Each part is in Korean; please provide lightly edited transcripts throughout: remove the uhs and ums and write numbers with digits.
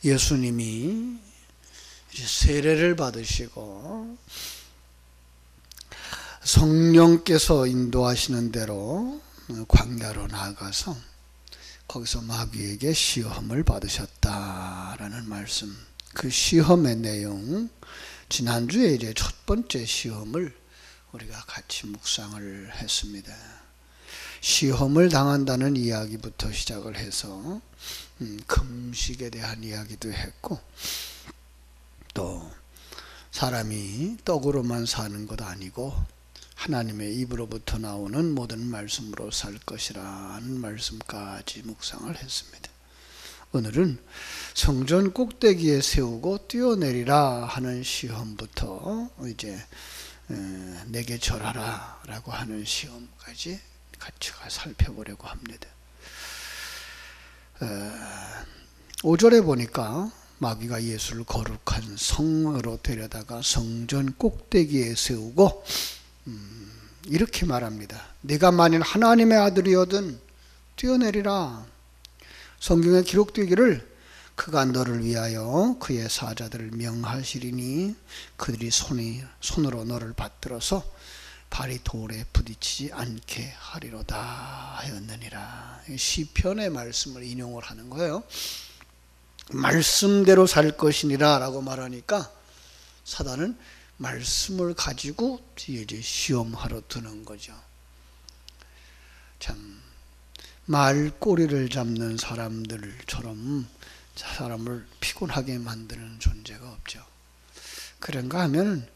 예수님이 이제 세례를 받으시고 성령께서 인도하시는 대로 광야로 나아가서 거기서 마귀에게 시험을 받으셨다라는 말씀. 그 시험의 내용, 지난주에 이제 첫 번째 시험을 우리가 같이 묵상을 했습니다. 시험을 당한다는 이야기부터 시작을 해서 금식에 대한 이야기도 했고, 또 사람이 떡으로만 사는 것 아니고 하나님의 입으로부터 나오는 모든 말씀으로 살 것이라는 말씀까지 묵상을 했습니다. 오늘은 성전 꼭대기에 세우고 뛰어내리라 하는 시험부터 이제 내게 절하라 라고 하는 시험까지 같이 살펴보려고 합니다. 5절에 보니까 마귀가 예수를 거룩한 성으로 데려다가 성전 꼭대기에 세우고 이렇게 말합니다. 네가 만일 하나님의 아들이거든 뛰어내리라. 성경에 기록되기를 그가 너를 위하여 그의 사자들을 명하시리니 그들이 손으로 너를 받들어서 발이 돌에 부딪히지 않게 하리로다 하였느니라. 시편의 말씀을 인용을 하는 거예요. 말씀대로 살 것이니라 라고 말하니까 사단은 말씀을 가지고 이제 시험하러 드는 거죠. 참 말꼬리를 잡는 사람들처럼 사람을 피곤하게 만드는 존재가 없죠. 그런가 하면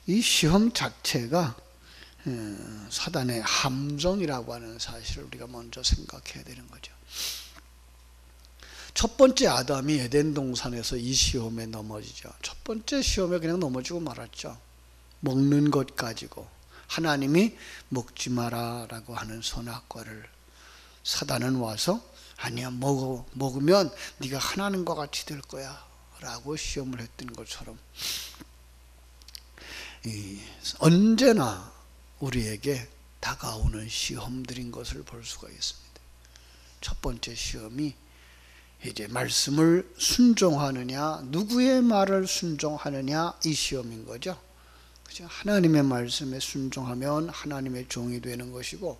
이 시험 자체가 사단의 함정이라고 하는 사실을 우리가 먼저 생각해야 되는 거죠. 첫 번째 아담이 에덴 동산에서 이 시험에 넘어지죠. 첫 번째 시험에 그냥 넘어지고 말았죠. 먹는 것 가지고 하나님이 먹지 마라 라고 하는 선악과를 사단은 와서 아니야 먹으면 네가 하나님과 같이 될 거야 라고 시험을 했던 것처럼 언제나 우리에게 다가오는 시험들인 것을 볼 수가 있습니다. 첫 번째 시험이 이제 말씀을 순종하느냐, 누구의 말을 순종하느냐 이 시험인 거죠. 그죠? 하나님의 말씀에 순종하면 하나님의 종이 되는 것이고,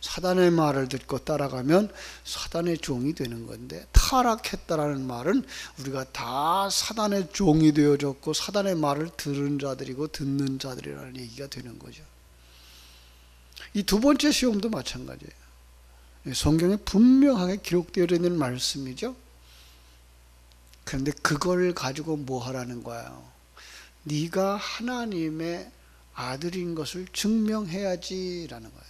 사단의 말을 듣고 따라가면 사단의 종이 되는 건데, 타락했다라는 말은 우리가 다 사단의 종이 되어졌고 사단의 말을 들은 자들이고 듣는 자들이라는 얘기가 되는 거죠. 이 두 번째 시험도 마찬가지예요. 성경에 분명하게 기록되어 있는 말씀이죠. 그런데 그걸 가지고 뭐 하라는 거예요? 네가 하나님의 아들인 것을 증명해야지라는 거예요.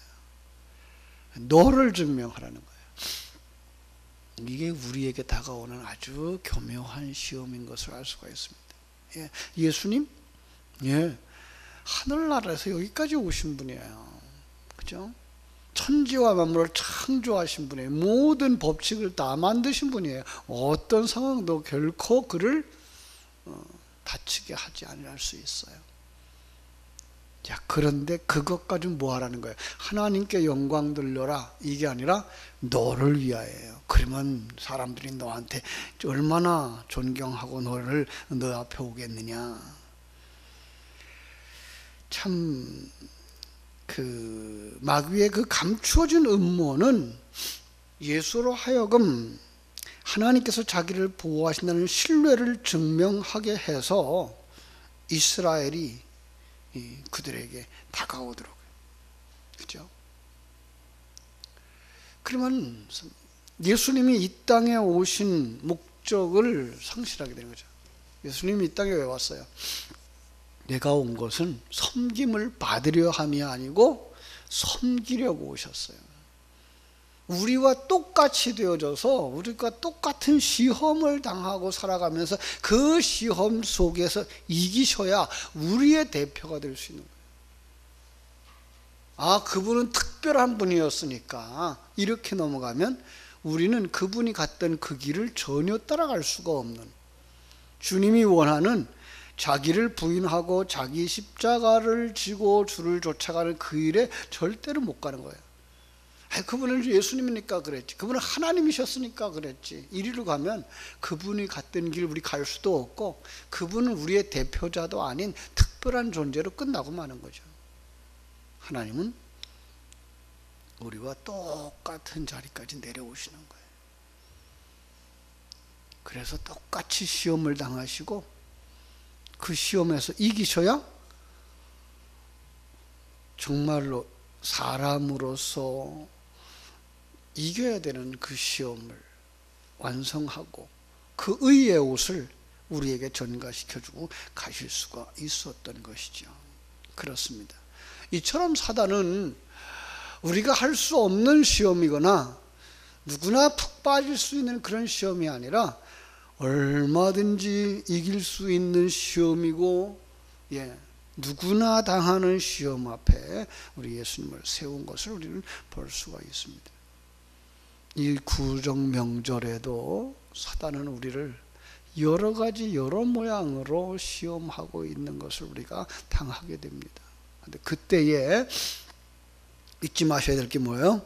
너를 증명하라는 거예요. 이게 우리에게 다가오는 아주 교묘한 시험인 것을 알 수가 있습니다. 예수님? 하늘나라에서 여기까지 오신 분이에요. 그죠? 천지와 만물을 창조하신 분이에요. 모든 법칙을 다 만드신 분이에요. 어떤 상황도 결코 그를 다치게 하지 않을 수 있어요. 자, 그런데 그것까지 뭐 하라는 거예요? 하나님께 영광 돌려라 이게 아니라 너를 위하여요. 그러면 사람들이 너한테 얼마나 존경하고 너를 너 앞에 오겠느냐. 참 마귀의 그 감추어진 음모는 예수로 하여금 하나님께서 자기를 보호하신다는 신뢰를 증명하게 해서 이스라엘이 그들에게 다가오도록. 그죠? 그러면 예수님이 이 땅에 오신 목적을 상실하게 되는 거죠. 예수님이 이 땅에 왜 왔어요? 내가 온 것은 섬김을 받으려 함이 아니고 섬기려고 오셨어요. 우리와 똑같이 되어져서 우리가 똑같은 시험을 당하고 살아가면서 그 시험 속에서 이기셔야 우리의 대표가 될 수 있는 거예요. 그분은 특별한 분이었으니까 이렇게 넘어가면 우리는 그분이 갔던 그 길을 전혀 따라갈 수가 없는, 주님이 원하는 자기를 부인하고 자기 십자가를 지고 주를 쫓아가는 그 일에 절대로 못 가는 거예요. 그분은 예수님이니까 그랬지. 그분은 하나님이셨으니까 그랬지. 이리로 가면 그분이 갔던 길 우리 갈 수도 없고, 그분은 우리의 대표자도 아닌 특별한 존재로 끝나고 마는 거죠. 하나님은 우리와 똑같은 자리까지 내려오시는 거예요. 그래서 똑같이 시험을 당하시고 그 시험에서 이기셔야 정말로 사람으로서 이겨야 되는 그 시험을 완성하고 그 의의 옷을 우리에게 전가시켜주고 가실 수가 있었던 것이죠. 그렇습니다. 이처럼 사단은 우리가 할 수 없는 시험이거나 누구나 푹 빠질 수 있는 그런 시험이 아니라 얼마든지 이길 수 있는 시험이고, 누구나 당하는 시험 앞에 우리 예수님을 세운 것을 우리는 볼 수가 있습니다. 이 구정 명절에도 사단은 우리를 여러 가지 여러 모양으로 시험하고 있는 것을 우리가 당하게 됩니다. 근데 그때에 잊지 마셔야 될 게 뭐예요?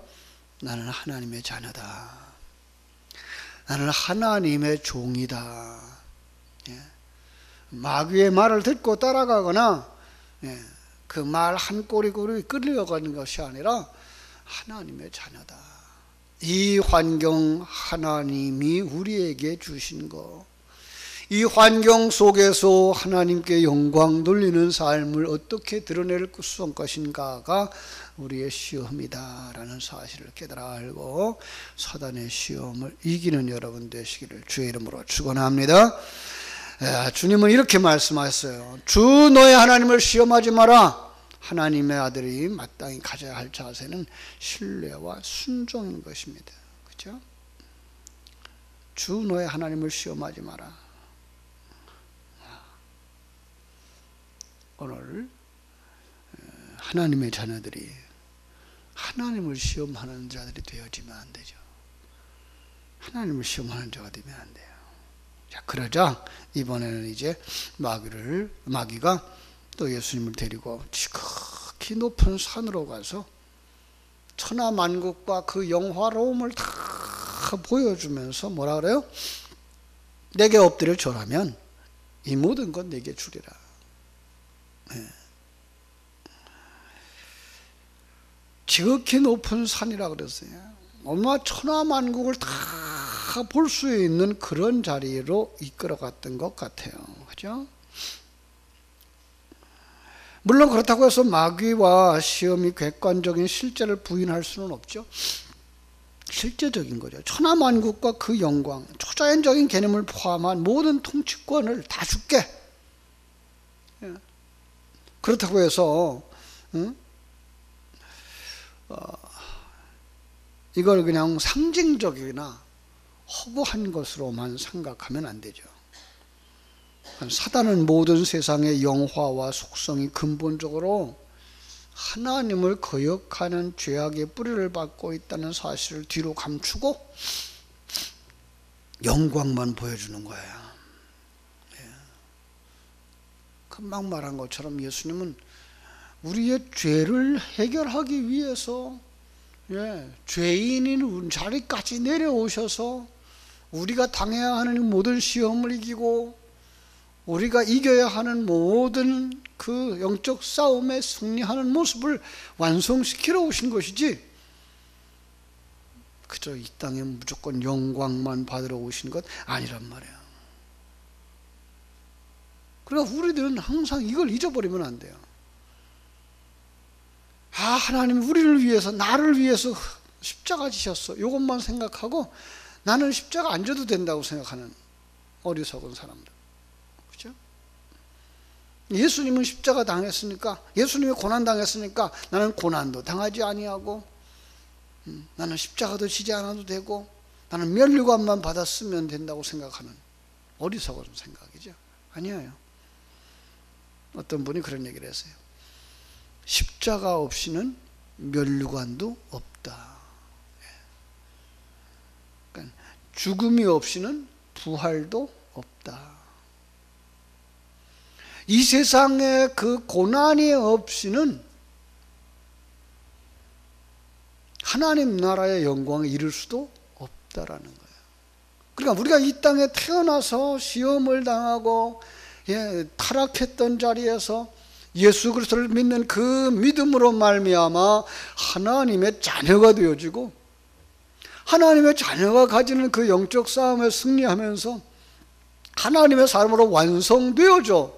나는 하나님의 자녀다. 나는 하나님의 종이다. 마귀의 말을 듣고 따라가거나 그 말 한 꼬리꼬리 끌려가는 것이 아니라 하나님의 자녀다. 이 환경 하나님이 우리에게 주신 것, 이 환경 속에서 하나님께 영광 돌리는 삶을 어떻게 드러낼 수 있을 것인가가 우리의 시험이다라는 사실을 깨달아 알고 사단의 시험을 이기는 여러분 되시기를 주의 이름으로 축원합니다. 주님은 이렇게 말씀하셨어요. 주 너의 하나님을 시험하지 마라. 하나님의 아들이 마땅히 가져야 할 자세는 신뢰와 순종인 것입니다. 그렇죠? 주 너의 하나님을 시험하지 마라. 오늘 하나님의 자녀들이 하나님을 시험하는 자들이 되어지면 안 되죠. 하나님을 시험하는 자가 되면 안 돼요. 자, 그러자 이번에는 이제 마귀가 또 예수님을 데리고 지극히 높은 산으로 가서 천하만국과 그 영화로움을 다 보여주면서 뭐라 그래요? 내게 엎드려 절하면 이 모든 건 내게 주리라. 지극히 높은 산이라 그랬어요. 얼마나 천하만국을 다 볼 수 있는 그런 자리로 이끌어갔던 것 같아요. 그죠? 물론 그렇다고 해서 마귀와 시험이 객관적인 실제를 부인할 수는 없죠. 실제적인 거죠. 천하만국과 그 영광, 초자연적인 개념을 포함한 모든 통치권을 다 줄게. 그렇다고 해서 이걸 그냥 상징적이나 허구한 것으로만 생각하면 안 되죠. 사단은 모든 세상의 영화와 속성이 근본적으로 하나님을 거역하는 죄악의 뿌리를 받고 있다는 사실을 뒤로 감추고 영광만 보여주는 거예요. 금방 말한 것처럼 예수님은 우리의 죄를 해결하기 위해서 죄인인 자리까지 내려오셔서 우리가 당해야 하는 모든 시험을 이기고 우리가 이겨야 하는 모든 그 영적 싸움에 승리하는 모습을 완성시키러 오신 것이지, 그저 이 땅에 무조건 영광만 받으러 오신 것 아니란 말이에요. 그러니까 우리들은 항상 이걸 잊어버리면 안 돼요. 하나님 우리를 위해서, 나를 위해서 십자가 지셨어. 이것만 생각하고 나는 십자가 안 져도 된다고 생각하는 어리석은 사람들. 그렇죠? 예수님은 십자가 당했으니까, 예수님이 고난 당했으니까 나는 고난도 당하지 아니하고, 나는 십자가도 지지 않아도 되고, 나는 면류관만 받았으면 된다고 생각하는 어리석은 생각이죠. 아니에요. 어떤 분이 그런 얘기를 했어요. 십자가 없이는 면류관도 없다. 그러니까 죽음이 없이는 부활도 없다. 이 세상에 그 고난이 없이는 하나님 나라의 영광에 이를 수도 없다라는 거예요. 그러니까 우리가 이 땅에 태어나서 시험을 당하고 타락했던 자리에서 예수 그리스도를 믿는 그 믿음으로 말미암아 하나님의 자녀가 되어지고 하나님의 자녀가 가지는 그 영적 싸움에 승리하면서 하나님의 사람으로 완성되어져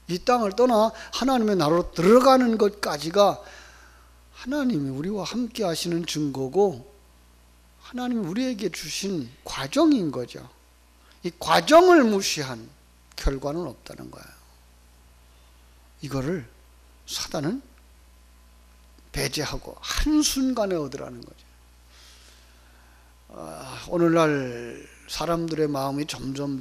이 땅을 떠나 하나님의 나라로 들어가는 것까지가 하나님이 우리와 함께 하시는 증거고 하나님이 우리에게 주신 과정인 거죠. 이 과정을 무시한 결과는 없다는 거예요. 이거를 사단은 배제하고 한순간에 얻으라는 거죠. 오늘날 사람들의 마음이 점점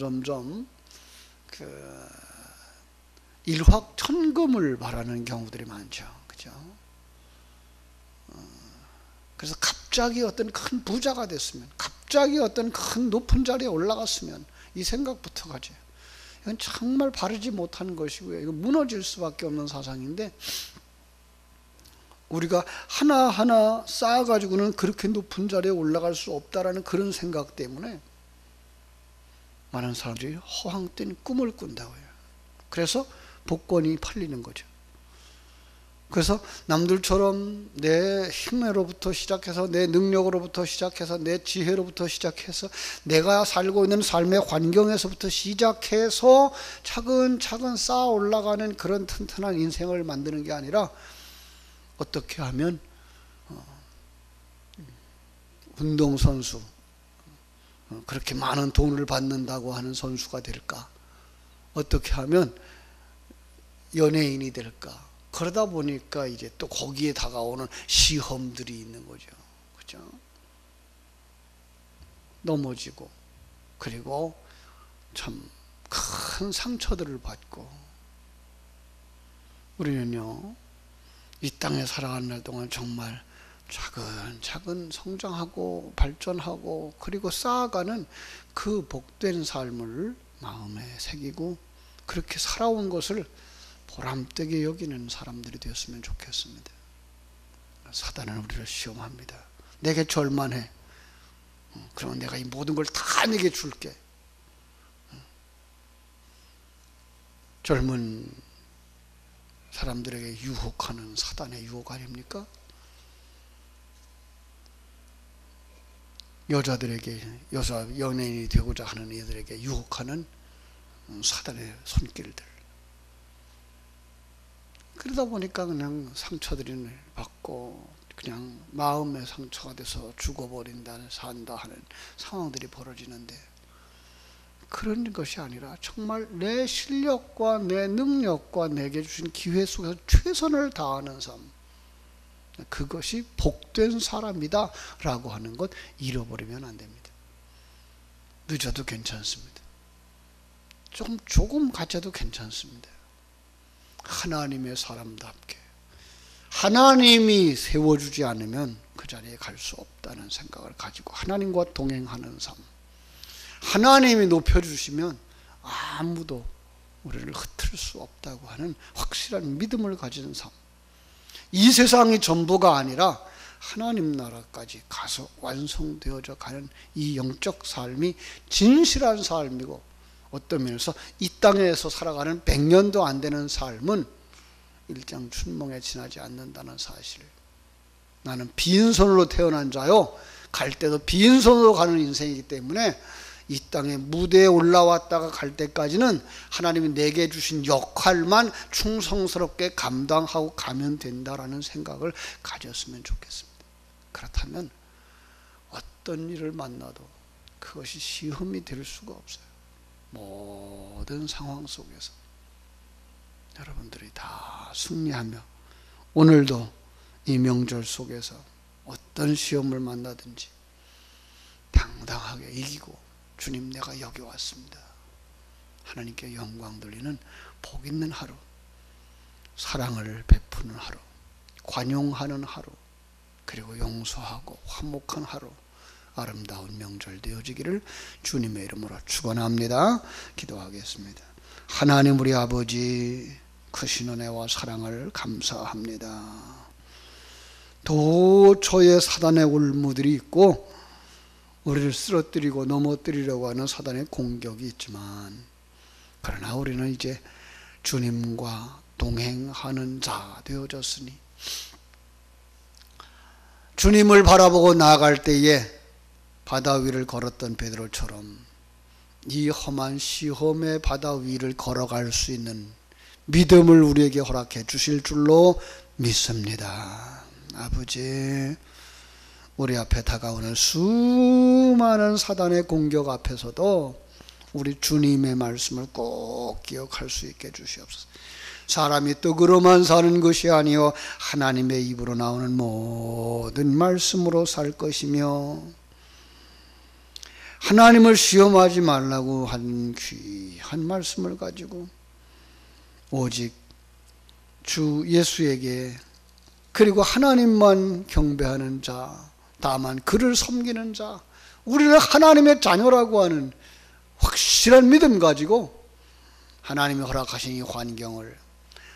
일확천금을 바라는 경우들이 많죠. 그죠? 그래서 갑자기 어떤 큰 부자가 됐으면, 갑자기 어떤 큰 높은 자리에 올라갔으면 이 생각부터 가죠. 이건 정말 바르지 못한 것이고요. 이건 무너질 수밖에 없는 사상인데 우리가 하나하나 쌓아가지고는 그렇게 높은 자리에 올라갈 수 없다라는 그런 생각 때문에 많은 사람들이 허황된 꿈을 꾼다고요. 그래서 복권이 팔리는 거죠. 그래서 남들처럼 내 힘으로부터 시작해서 내 능력으로부터 시작해서 내 지혜로부터 시작해서 내가 살고 있는 삶의 환경에서부터 시작해서 차근차근 쌓아 올라가는 그런 튼튼한 인생을 만드는 게 아니라 어떻게 하면 운동선수 그렇게 많은 돈을 받는다고 하는 선수가 될까? 어떻게 하면 연예인이 될까? 그러다 보니까 이제 또 거기에 다가오는 시험들이 있는 거죠. 그죠? 넘어지고, 그리고 참 큰 상처들을 받고, 우리는요, 이 땅에 살아가는 날 동안 정말 차근차근 성장하고 발전하고 그리고 쌓아가는 그 복된 삶을 마음에 새기고 그렇게 살아온 것을 보람되게 여기는 사람들이 되었으면 좋겠습니다. 사단은 우리를 시험합니다. 내게 절만해. 그러면 내가 이 모든 걸 다 내게 줄게. 젊은 사람들에게 유혹하는 사단의 유혹 아닙니까? 여자들에게, 여자 연예인이 되고자 하는 이들에게 유혹하는 사단의 손길들. 그러다 보니까 그냥 상처들을 받고 그냥 마음의 상처가 돼서 죽어버린다, 산다 하는 상황들이 벌어지는데, 그런 것이 아니라 정말 내 실력과 내 능력과 내게 주신 기회 속에서 최선을 다하는 삶, 그것이 복된 사람이다 라고 하는 것 잃어버리면 안 됩니다. 늦어도 괜찮습니다. 조금 가져도 괜찮습니다. 하나님의 사람답게 하나님이 세워주지 않으면 그 자리에 갈 수 없다는 생각을 가지고 하나님과 동행하는 삶, 하나님이 높여주시면 아무도 우리를 흩을 수 없다고 하는 확실한 믿음을 가진 삶, 이 세상이 전부가 아니라 하나님 나라까지 가서 완성되어져 가는 이 영적 삶이 진실한 삶이고, 어떤 면에서 이 땅에서 살아가는 100년도 안 되는 삶은 일장춘몽에 지나지 않는다는 사실. 나는 빈손으로 태어난 자요, 갈 때도 빈손으로 가는 인생이기 때문에 이 땅의 무대에 올라왔다가 갈 때까지는 하나님이 내게 주신 역할만 충성스럽게 감당하고 가면 된다라는 생각을 가졌으면 좋겠습니다. 그렇다면 어떤 일을 만나도 그것이 시험이 될 수가 없어요. 모든 상황 속에서 여러분들이 다 승리하며 오늘도 이 명절 속에서 어떤 시험을 만나든지 당당하게 이기고, 주님 내가 여기 왔습니다, 하나님께 영광 돌리는 복 있는 하루, 사랑을 베푸는 하루, 관용하는 하루, 그리고 용서하고 화목한 하루, 아름다운 명절 되어지기를 주님의 이름으로 축원합니다. 기도하겠습니다. 하나님 우리 아버지, 크신 은혜와 사랑을 감사합니다. 도처에 사단의 올무들이 있고 우리를 쓰러뜨리고 넘어뜨리려고 하는 사단의 공격이 있지만, 그러나 우리는 이제 주님과 동행하는 자 되어졌으니 주님을 바라보고 나아갈 때에 바다 위를 걸었던 베드로처럼 이 험한 시험의 바다 위를 걸어갈 수 있는 믿음을 우리에게 허락해 주실 줄로 믿습니다. 아버지, 우리 앞에 다가오는 수많은 사단의 공격 앞에서도 우리 주님의 말씀을 꼭 기억할 수 있게 주시옵소서. 사람이 떡으로만 사는 것이 아니요 하나님의 입으로 나오는 모든 말씀으로 살 것이며, 하나님을 시험하지 말라고 한 귀한 말씀을 가지고 오직 주 예수에게, 그리고 하나님만 경배하는 자, 다만 그를 섬기는 자, 우리를 하나님의 자녀라고 하는 확실한 믿음 가지고 하나님이 허락하신 이 환경을,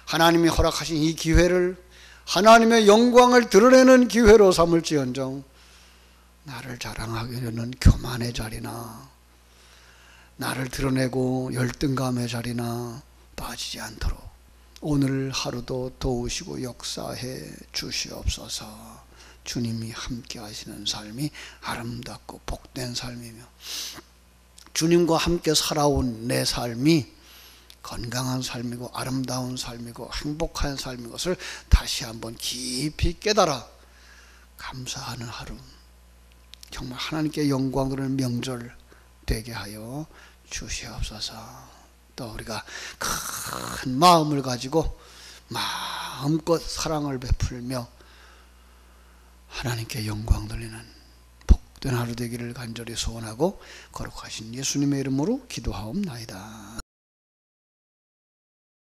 하나님이 허락하신 이 기회를 하나님의 영광을 드러내는 기회로 삼을지언정 나를 자랑하기는 교만의 자리나 나를 드러내고 열등감의 자리나 빠지지 않도록 오늘 하루도 도우시고 역사해 주시옵소서. 주님이 함께 하시는 삶이 아름답고 복된 삶이며 주님과 함께 살아온 내 삶이 건강한 삶이고 아름다운 삶이고 행복한 삶인 것을 다시 한번 깊이 깨달아 감사하는 하루, 정말 하나님께 영광 돌리는 명절 되게 하여 주시옵소서. 또 우리가 큰 마음을 가지고 마음껏 사랑을 베풀며 하나님께 영광 돌리는 복된 하루 되기를 간절히 소원하고 거룩하신 예수님의 이름으로 기도하옵나이다.